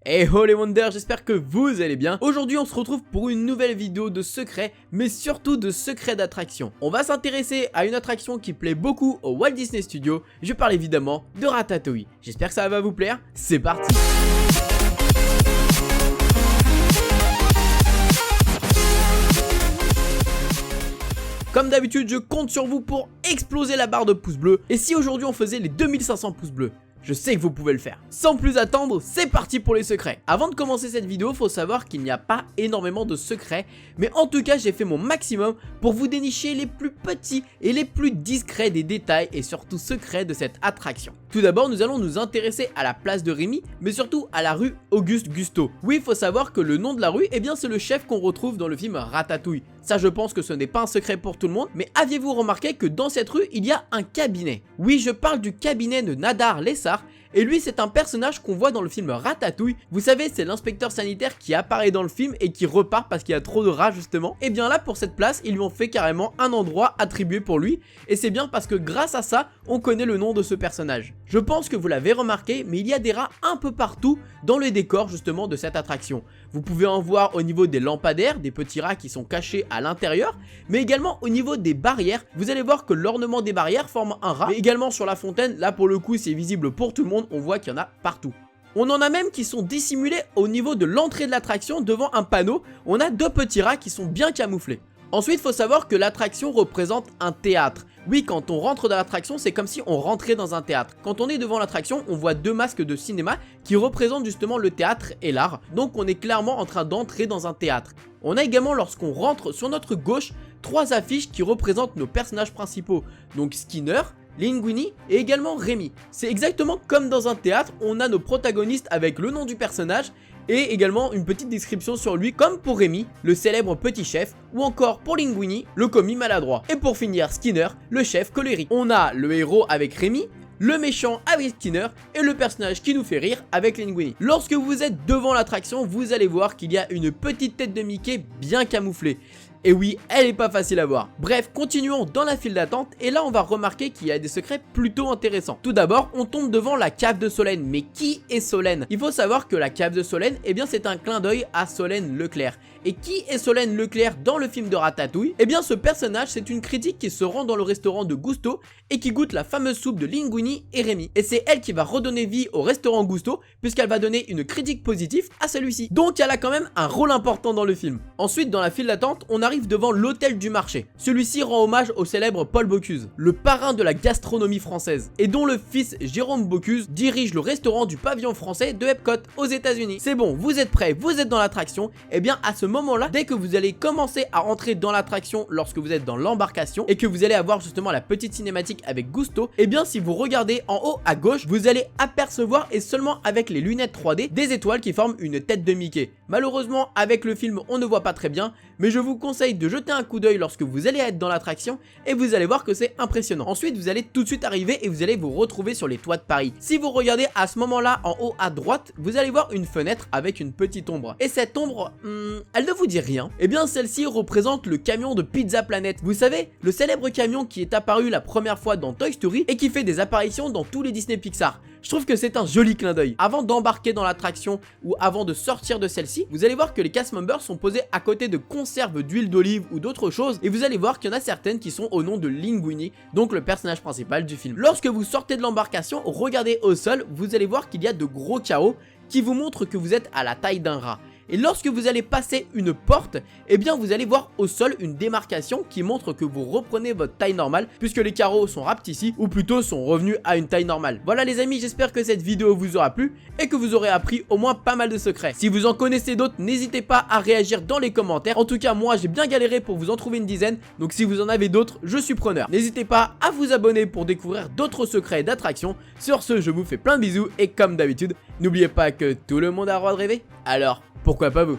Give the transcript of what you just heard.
Hey ho les Wonders, j'espère que vous allez bien. Aujourd'hui on se retrouve pour une nouvelle vidéo de secrets, mais surtout de secrets d'attraction. On va s'intéresser à une attraction qui plaît beaucoup au Walt Disney Studios. Je parle évidemment de Ratatouille. J'espère que ça va vous plaire, c'est parti. Comme d'habitude, je compte sur vous pour exploser la barre de pouces bleus. Et si aujourd'hui on faisait les 2500 pouces bleus? Je sais que vous pouvez le faire. Sans plus attendre, c'est parti pour les secrets. Avant de commencer cette vidéo, faut savoir qu'il n'y a pas énormément de secrets, mais en tout cas j'ai fait mon maximum pour vous dénicher les plus petits et les plus discrets des détails et surtout secrets de cette attraction. Tout d'abord, nous allons nous intéresser à la place de Rémi, mais surtout à la rue Auguste Gusteau. Oui, il faut savoir que le nom de la rue, eh bien c'est le chef qu'on retrouve dans le film Ratatouille. Ça, je pense que ce n'est pas un secret pour tout le monde, mais aviez-vous remarqué que dans cette rue, il y a un cabinet? Oui, je parle du cabinet de Nadar Lessard, et lui c'est un personnage qu'on voit dans le film Ratatouille. Vous savez, c'est l'inspecteur sanitaire qui apparaît dans le film et qui repart parce qu'il y a trop de rats justement. Et bien là, pour cette place, ils lui ont fait carrément un endroit attribué pour lui, et c'est bien parce que grâce à ça, on connaît le nom de ce personnage. Je pense que vous l'avez remarqué, mais il y a des rats un peu partout dans le décor justement de cette attraction. Vous pouvez en voir au niveau des lampadaires, des petits rats qui sont cachés à l'intérieur, mais également au niveau des barrières. Vous allez voir que l'ornement des barrières forme un rat, mais également sur la fontaine, là pour le coup c'est visible pour tout le monde, on voit qu'il y en a partout. On en a même qui sont dissimulés au niveau de l'entrée de l'attraction devant un panneau. On a deux petits rats qui sont bien camouflés. Ensuite, il faut savoir que l'attraction représente un théâtre. Oui, quand on rentre dans l'attraction, c'est comme si on rentrait dans un théâtre. Quand on est devant l'attraction, on voit deux masques de cinéma qui représentent justement le théâtre et l'art. Donc on est clairement en train d'entrer dans un théâtre. On a également, lorsqu'on rentre sur notre gauche, trois affiches qui représentent nos personnages principaux. Donc Skinner, Linguini et également Rémi. C'est exactement comme dans un théâtre, on a nos protagonistes avec le nom du personnage et également une petite description sur lui, comme pour Rémi, le célèbre petit chef, ou encore pour Linguini, le commis maladroit. Et pour finir, Skinner, le chef colérique. On a le héros avec Rémi, le méchant avec Skinner et le personnage qui nous fait rire avec Linguini. Lorsque vous êtes devant l'attraction, vous allez voir qu'il y a une petite tête de Mickey bien camouflée. Et oui, elle est pas facile à voir. Bref, continuons dans la file d'attente et là on va remarquer qu'il y a des secrets plutôt intéressants. Tout d'abord, on tombe devant la cave de Solène. Mais qui est Solène? Il faut savoir que la cave de Solène, eh bien c'est un clin d'œil à Solène Leclerc. Et qui est Solène Leclerc dans le film de Ratatouille? Eh bien ce personnage, c'est une critique qui se rend dans le restaurant de Gusteau et qui goûte la fameuse soupe de Linguini et Rémi. Et c'est elle qui va redonner vie au restaurant Gusteau puisqu'elle va donner une critique positive à celui-ci. Donc elle a quand même un rôle important dans le film. Ensuite, dans la file d'attente, on arrive devant l'hôtel du marché. Celui-ci rend hommage au célèbre Paul Bocuse, le parrain de la gastronomie française, et dont le fils Jérôme Bocuse dirige le restaurant du pavillon français de Epcot aux États-Unis. C'est bon, vous êtes prêts, vous êtes dans l'attraction. Et bien à ce moment-là, dès que vous allez commencer à entrer dans l'attraction lorsque vous êtes dans l'embarcation et que vous allez avoir justement la petite cinématique avec Gusteau, et bien si vous regardez en haut à gauche, vous allez apercevoir, et seulement avec les lunettes 3D, des étoiles qui forment une tête de Mickey. Malheureusement, avec le film, on ne voit pas très bien, mais je vous conseille de jeter un coup d'œil lorsque vous allez être dans l'attraction et vous allez voir que c'est impressionnant. Ensuite, vous allez tout de suite arriver et vous allez vous retrouver sur les toits de Paris. Si vous regardez à ce moment-là en haut à droite, vous allez voir une fenêtre avec une petite ombre. Et cette ombre, elle ne vous dit rien. Eh bien, celle-ci représente le camion de Pizza Planet. Vous savez, le célèbre camion qui est apparu la première fois dans Toy Story et qui fait des apparitions dans tous les Disney Pixar. Je trouve que c'est un joli clin d'œil. Avant d'embarquer dans l'attraction ou avant de sortir de celle-ci, vous allez voir que les cast members sont posés à côté de conserves d'huile d'olive ou d'autres choses et vous allez voir qu'il y en a certaines qui sont au nom de Linguini, donc le personnage principal du film. Lorsque vous sortez de l'embarcation, regardez au sol, vous allez voir qu'il y a de gros carreaux qui vous montrent que vous êtes à la taille d'un rat. Et lorsque vous allez passer une porte, eh bien vous allez voir au sol une démarcation qui montre que vous reprenez votre taille normale puisque les carreaux sont rapetis ou plutôt sont revenus à une taille normale. Voilà les amis, j'espère que cette vidéo vous aura plu et que vous aurez appris au moins pas mal de secrets. Si vous en connaissez d'autres, n'hésitez pas à réagir dans les commentaires. En tout cas, moi j'ai bien galéré pour vous en trouver une dizaine, donc si vous en avez d'autres, je suis preneur. N'hésitez pas à vous abonner pour découvrir d'autres secrets d'attraction. Sur ce, je vous fais plein de bisous et comme d'habitude, n'oubliez pas que tout le monde a le droit de rêver. Alors, pourquoi pas vous?